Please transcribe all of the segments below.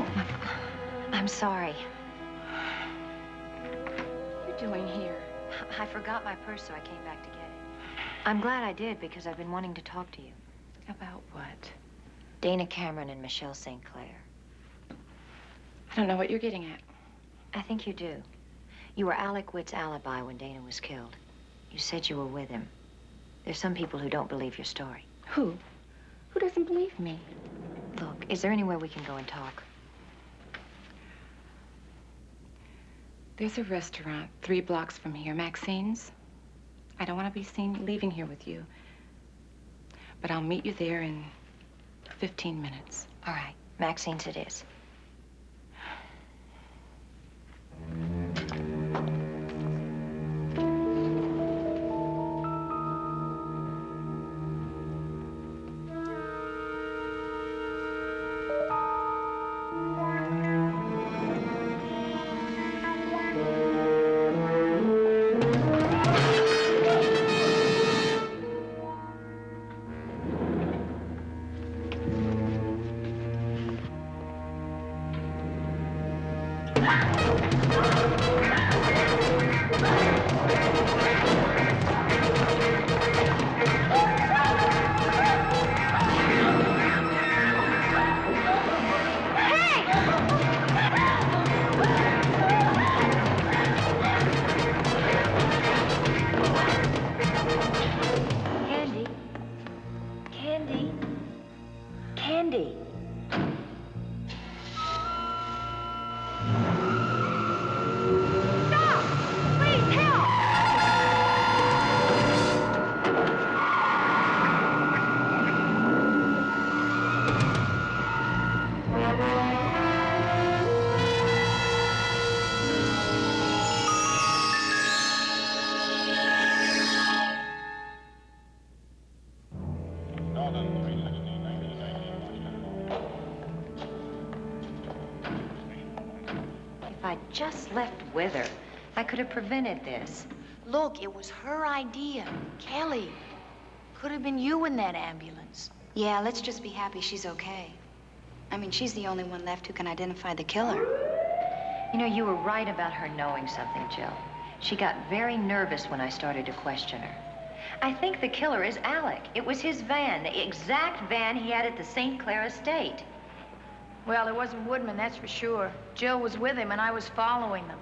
Oh, I'm sorry. What are you doing here? I forgot my purse, so I came back to get it. I'm glad I did, because I've been wanting to talk to you. About what? Dana Cameron and Michelle St. Clair. I don't know what you're getting at. I think you do. You were Alec Witt's alibi when Dana was killed. You said you were with him. There's some people who don't believe your story. Who? Who doesn't believe me? Look, is there anywhere we can go and talk? There's a restaurant 3 blocks from here, Maxine's. I don't want to be seen leaving here with you. But I'll meet you there in 15 minutes. All right, Maxine's it is. If I'd just left with her, I could have prevented this. Look, it was her idea. Kelly. Could have been you in that ambulance. Yeah, let's just be happy she's okay. I mean, she's the only one left who can identify the killer. You know, you were right about her knowing something, Jill. She got very nervous when I started to question her. I think the killer is Alec. It was his van, the exact van he had at the St. Clair estate. Well, it wasn't Woodman, that's for sure. Jill was with him, and I was following them.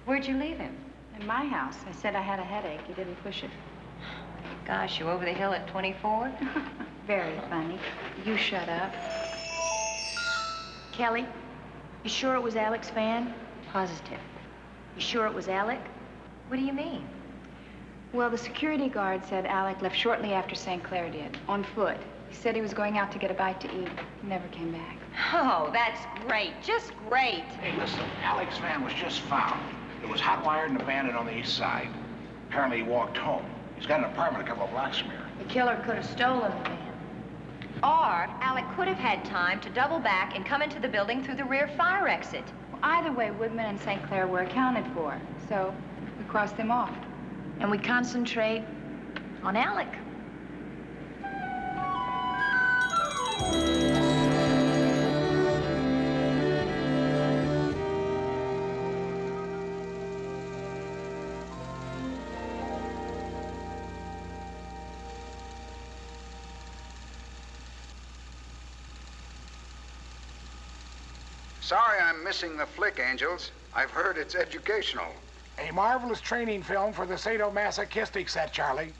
Where'd you leave him? In my house. I said I had a headache. You didn't push it. Gosh, you over the hill at 24? Very funny. You shut up. Kelly, you sure it was Alec's van? Positive. You sure it was Alec? What do you mean? Well, the security guard said Alec left shortly after St. Clair did, on foot. He said he was going out to get a bite to eat. He never came back. Oh, that's great. Just great. Hey, listen, Alec's van was just found. It was hot-wired and abandoned on the east side. Apparently he walked home. He's got an apartment a couple of blocks from here. The killer could have stolen the van. Or Alec could have had time to double back and come into the building through the rear fire exit. Well, either way, Woodman and St. Clair were accounted for, so we crossed them off. And we concentrate on Alec. Sorry I'm missing the flick, Angels. I've heard it's educational. A marvelous training film for the sadomasochistic set, Charlie.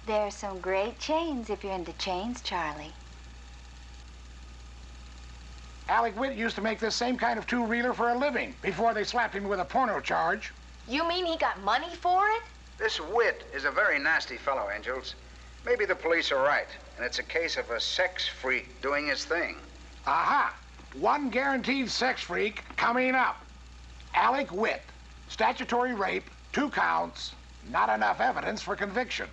There's some great chains if you're into chains, Charlie. Alec Witt used to make this same kind of two-reeler for a living before they slapped him with a porno charge. You mean he got money for it? This Witt is a very nasty fellow, Angels. Maybe the police are right, and it's a case of a sex freak doing his thing. Aha! One guaranteed sex freak coming up. Alec Witt. Statutory rape, 2 counts, not enough evidence for conviction.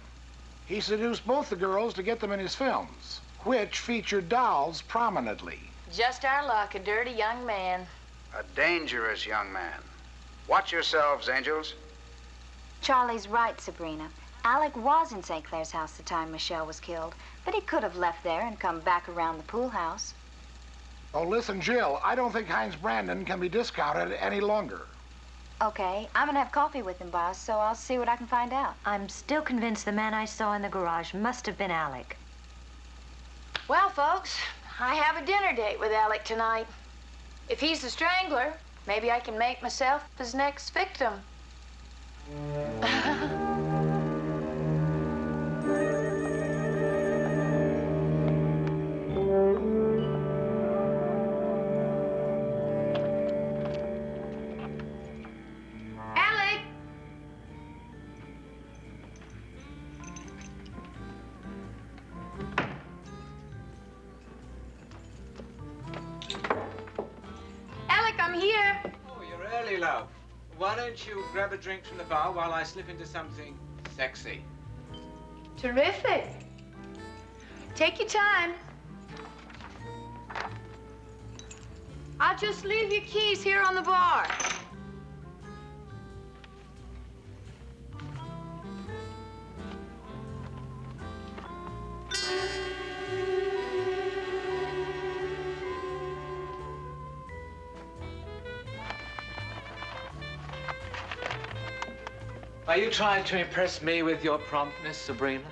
He seduced both the girls to get them in his films, which featured dolls prominently. Just our luck, a dirty young man. A dangerous young man. Watch yourselves, Angels. Charlie's right, Sabrina. Alec was in St. Clair's house the time Michelle was killed, but he could have left there and come back around the pool house. Oh, listen, Jill, I don't think Heinz Brandon can be discounted any longer. Okay, I'm gonna have coffee with him, boss, so I'll see what I can find out. I'm still convinced the man I saw in the garage must have been Alec. Well, folks, I have a dinner date with Alec tonight. If he's the strangler, maybe I can make myself his next victim. Alec! Alec, I'm here. Oh, you're early, love. Why don't you grab a drink from the bar while I slip into something sexy? Terrific. Take your time. I'll just leave your keys here on the bar. Are you trying to impress me with your promptness, Sabrina?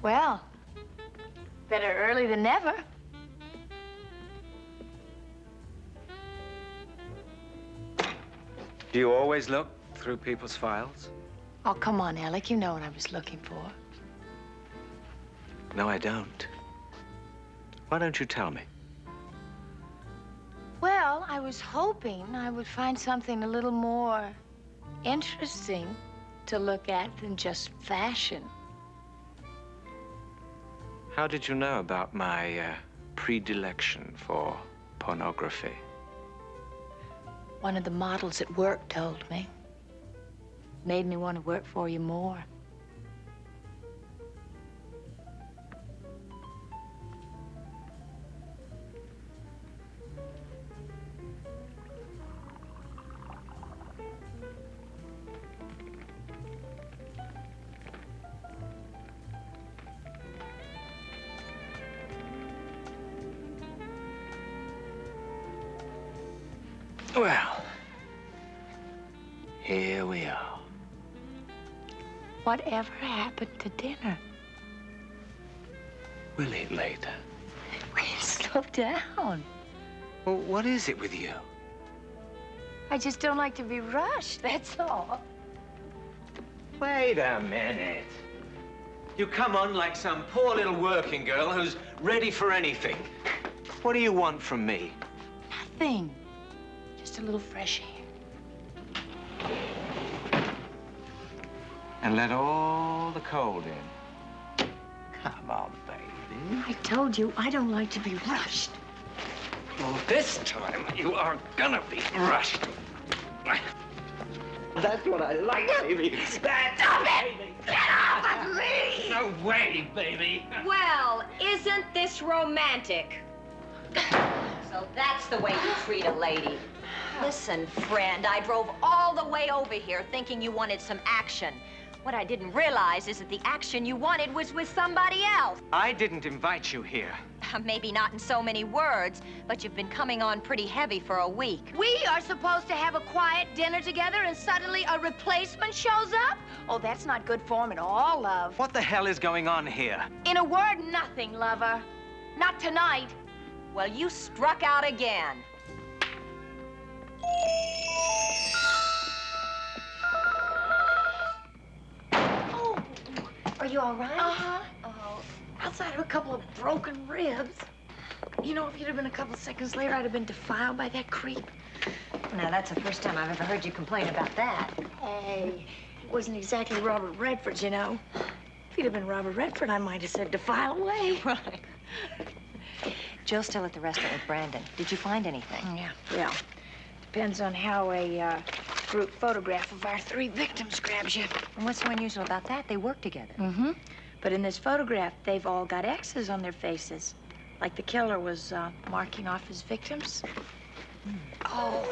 Well, better early than never. Do you always look through people's files? Oh, come on, Alec. You know what I was looking for. No, I don't. Why don't you tell me? Well, I was hoping I would find something a little more interesting to look at than just fashion. How did you know about my predilection for pornography? One of the models at work told me. Made me want to work for you more. Well, here we are. Whatever happened to dinner? We'll eat later. Wait, slow down. Well, what is it with you? I just don't like to be rushed, that's all. Wait a minute. You come on like some poor little working girl who's ready for anything. What do you want from me? Nothing. Just a little fresh air. And let all the cold in. Come on, baby. I told you I don't like to be rushed. Well, this time you are gonna be rushed. That's what I like, baby. That's baby. Get off of me! No way, baby. Well, isn't this romantic? So that's the way you treat a lady. Listen, friend, I drove all the way over here thinking you wanted some action. What I didn't realize is that the action you wanted was with somebody else. I didn't invite you here. Maybe not in so many words, but you've been coming on pretty heavy for a week. We are supposed to have a quiet dinner together and suddenly a replacement shows up? Oh, that's not good form at all, love. What the hell is going on here? In a word, nothing, lover. Not tonight. Well, you struck out again. Oh, Are you all right? uh-huh. Oh, Outside of a couple of broken ribs. You know, if you'd have been a couple of seconds later, I'd have been defiled by that creep. now that's the first time I've ever heard you complain about that. Hey, it wasn't exactly Robert Redford, you know. If he'd have been Robert Redford, I might have said defile away. Right. Jill's still at the restaurant with Brandon. Did you find anything? Yeah, well, depends on how a group photograph of our 3 victims grabs you. And what's so unusual about that? They work together. Mm-hmm. But in this photograph, they've all got X's on their faces. Like the killer was marking off his victims. Oh.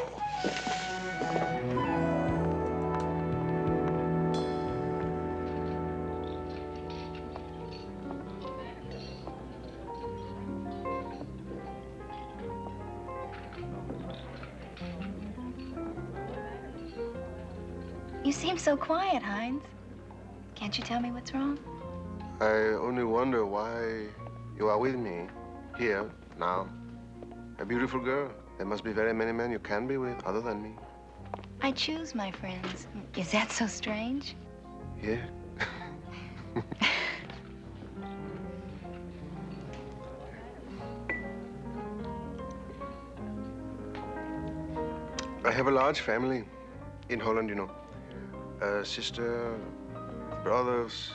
You seem so quiet, Hines. Can't you tell me what's wrong? I only wonder why you are with me here now. A beautiful girl. There must be very many men you can be with other than me. I choose my friends. Is that so strange? Yeah. I have a large family in Holland, you know. A sister, brothers.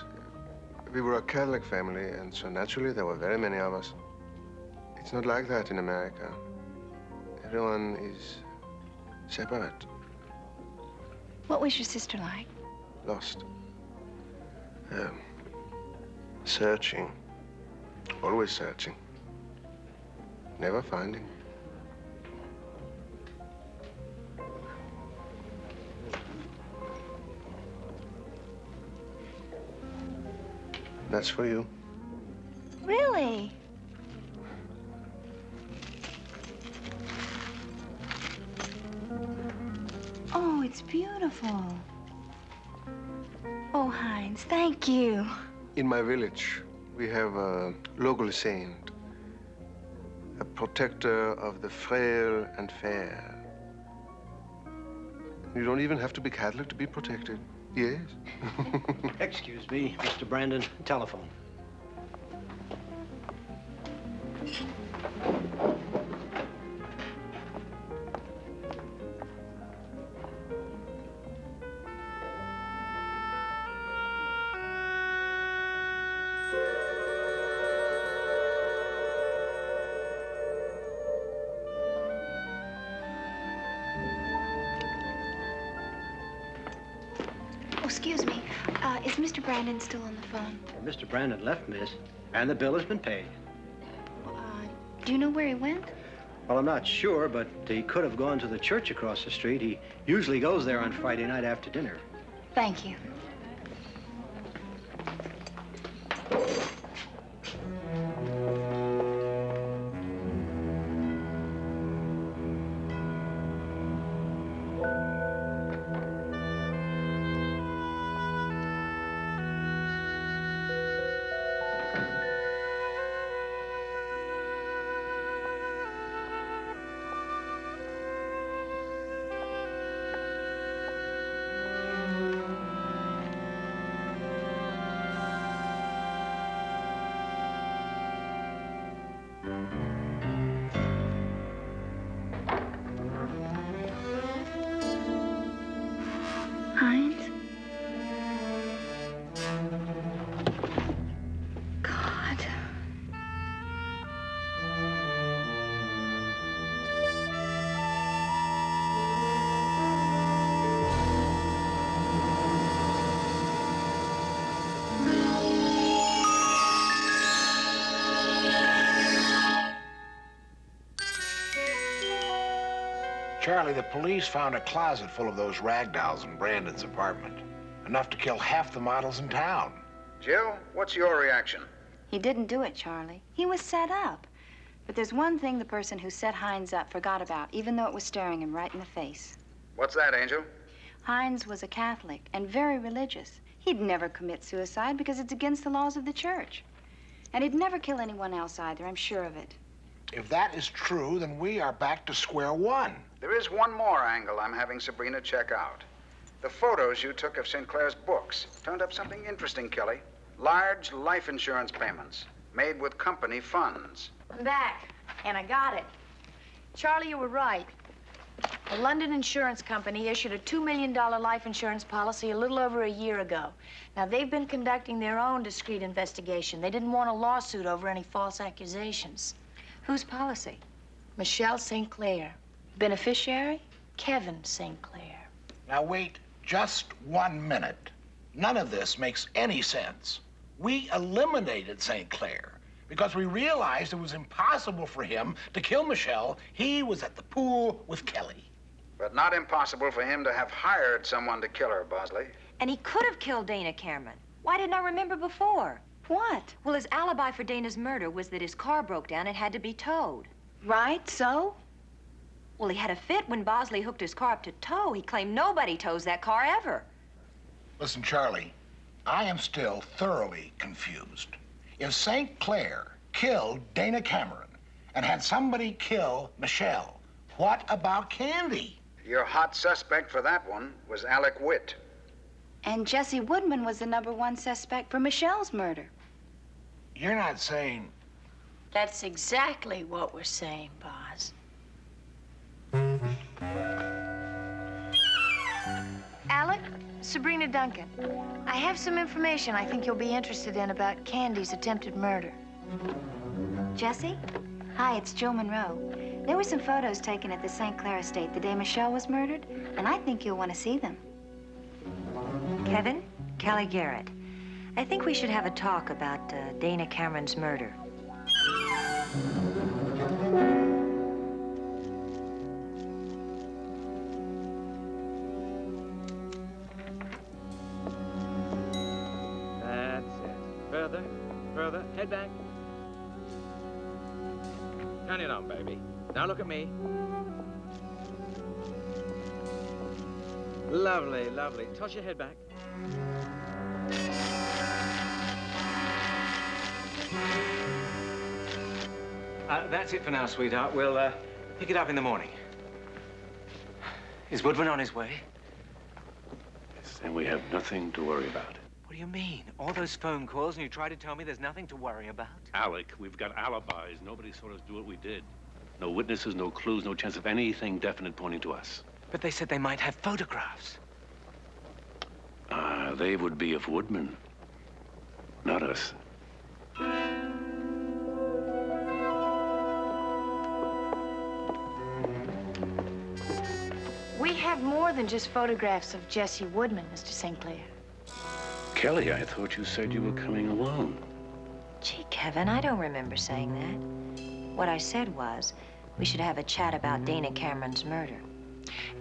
We were a Catholic family, and so naturally there were very many of us. It's not like that in America. Everyone is separate. What was your sister like? Lost. Searching. Always searching. Never finding. That's for you. Really? Oh, it's beautiful. Oh, Hines, thank you. In my village, we have a local saint, a protector of the frail and fair. You don't even have to be Catholic to be protected. Yes? Excuse me, Mr. Brandon. Telephone. Excuse me. Is Mr. Brandon still on the phone? Mr. Brandon left, miss, and the bill has been paid. Do you know where he went? Well, I'm not sure, but he could have gone to the church across the street. He usually goes there on Friday night after dinner. Thank you. Hines? God. Charlie, the police found a closet full of those rag dolls in Brandon's apartment. Enough to kill half the models in town. Jill, what's your reaction? He didn't do it, Charlie. He was set up. But there's one thing the person who set Hines up forgot about, even though it was staring him right in the face. What's that, Angel? Hines was a Catholic and very religious. He'd never commit suicide because it's against the laws of the church. And he'd never kill anyone else either, I'm sure of it. If that is true, then we are back to square one. There is one more angle I'm having Sabrina check out. The photos you took of St. Clair's books turned up something interesting, Kelly. Large life insurance payments made with company funds. I'm back, and I got it. Charlie, you were right. A London insurance company issued a $2 million life insurance policy a little over a year ago. Now, they've been conducting their own discreet investigation. They didn't want a lawsuit over any false accusations. Whose policy? Michelle St. Clair. Beneficiary? Kevin St. Clair. Now wait just 1 minute. None of this makes any sense. We eliminated St. Clair because we realized it was impossible for him to kill Michelle. He was at the pool with Kelly. But not impossible for him to have hired someone to kill her, Bosley. And he could have killed Dana Cameron. Why didn't I remember before? What? Well, his alibi for Dana's murder was that his car broke down and had to be towed. Right, so? Well, he had a fit when Bosley hooked his car up to tow. He claimed nobody tows that car ever. Listen, Charlie, I am still thoroughly confused. If St. Clair killed Dana Cameron and had somebody kill Michelle, what about Candy? Your hot suspect for that one was Alec Witt. And Jesse Woodman was the #1 suspect for Michelle's murder. You're not saying... That's exactly what we're saying, Boz. Alec, Sabrina Duncan, I have some information I think you'll be interested in about Candy's attempted murder. Jesse? Hi, it's Jill Monroe. There were some photos taken at the St. Clair estate the day Michelle was murdered, and I think you'll want to see them. Kevin, Kelly Garrett. I think we should have a talk about Dana Cameron's murder. That's it. Further, further, head back. Turn it on, baby. Now look at me. Lovely, lovely. Toss your head back. That's it for now, sweetheart. We'll pick it up in the morning. Is Woodman on his way? Yes, and we have nothing to worry about. What do you mean? All those phone calls and you try to tell me there's nothing to worry about? Alec, we've got alibis. Nobody saw us do what we did. No witnesses, no clues, no chance of anything definite pointing to us. But they said they might have photographs. They would be of Woodman, not us. We have more than just photographs of Jesse Woodman, Mr. St. Clair. Kelly, I thought you said you were coming alone. Gee, Kevin, I don't remember saying that. What I said was, we should have a chat about Dana Cameron's murder.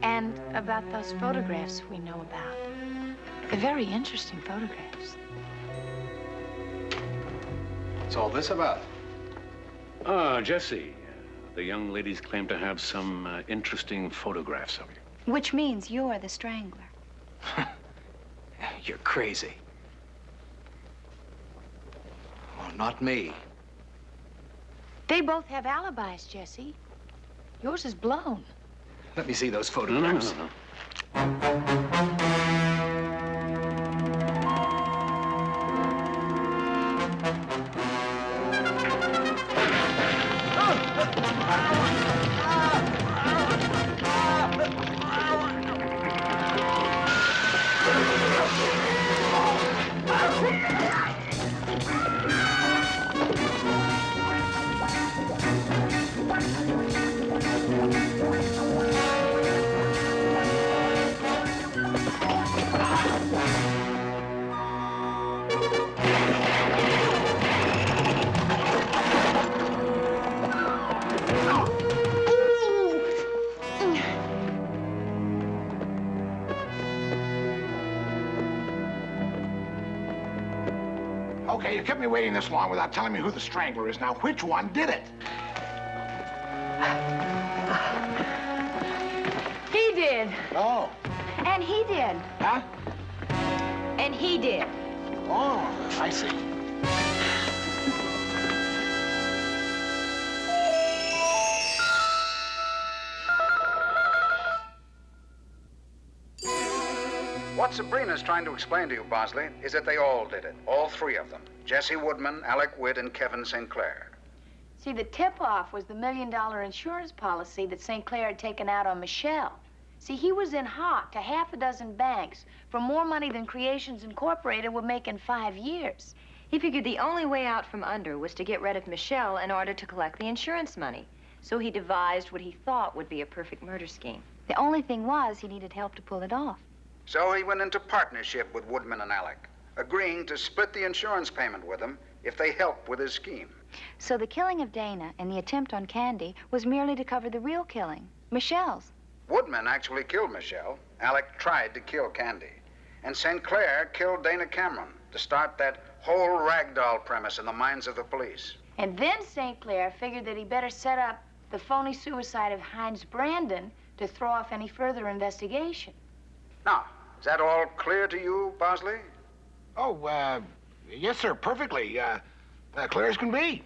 And about those photographs we know about. They're very interesting photographs. What's all this about? Jesse, the young ladies claim to have some interesting photographs of you. Which means you're the strangler. You're crazy. Well, not me. They both have alibis, Jesse. Yours is blown. Let me see those No, photographs. no. Okay, you kept me waiting this long without telling me who the strangler is. Now, which one did it? He did. Oh. And he did. Huh? And he did. Oh, I see. What Sabrina's trying to explain to you, Bosley, is that they all did it. All three of them. Jesse Woodman, Alec Witt, and Kevin St. Clair. See, the tip-off was the $1 million insurance policy that St. Clair had taken out on Michelle. See, he was in hot to half a dozen banks for more money than Creations Incorporated would make in 5 years. He figured the only way out from under was to get rid of Michelle in order to collect the insurance money. So he devised what he thought would be a perfect murder scheme. The only thing was he needed help to pull it off. So he went into partnership with Woodman and Alec, agreeing to split the insurance payment with them if they helped with his scheme. So the killing of Dana and the attempt on Candy was merely to cover the real killing, Michelle's. Woodman actually killed Michelle. Alec tried to kill Candy. And St. Clair killed Dana Cameron to start that whole ragdoll premise in the minds of the police. And then St. Clair figured that he better set up the phony suicide of Heinz Brandon to throw off any further investigation. Now, Is that all clear to you, Bosley? Oh, yes, sir, perfectly. Clear as can be.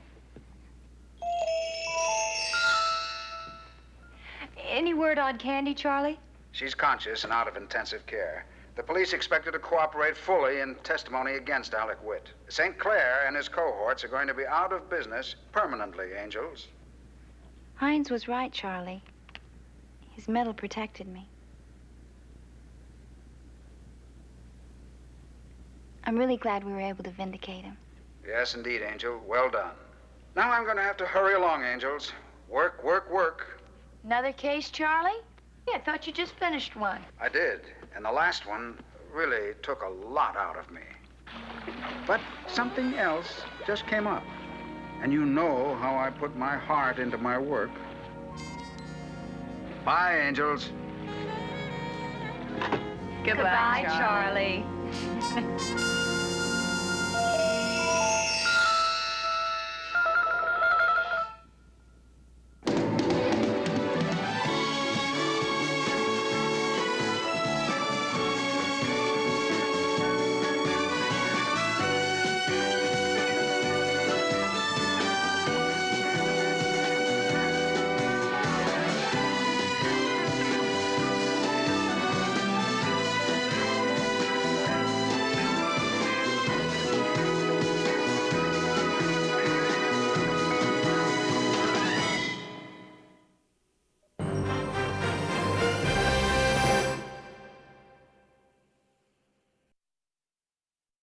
Any word on Candy, Charlie? She's conscious and out of intensive care. The police expect her to cooperate fully in testimony against Alec Witt. St. Clair and his cohorts are going to be out of business permanently, Angels. Hines was right, Charlie. His medal protected me. I'm really glad we were able to vindicate him. Yes, indeed, Angel. Well done. Now I'm going to have to hurry along, Angels. Work, work, work. Another case, Charlie? Yeah, I thought you just finished one. I did, and the last one really took a lot out of me. But something else just came up. And you know how I put my heart into my work. Bye, Angels. Goodbye, Charlie.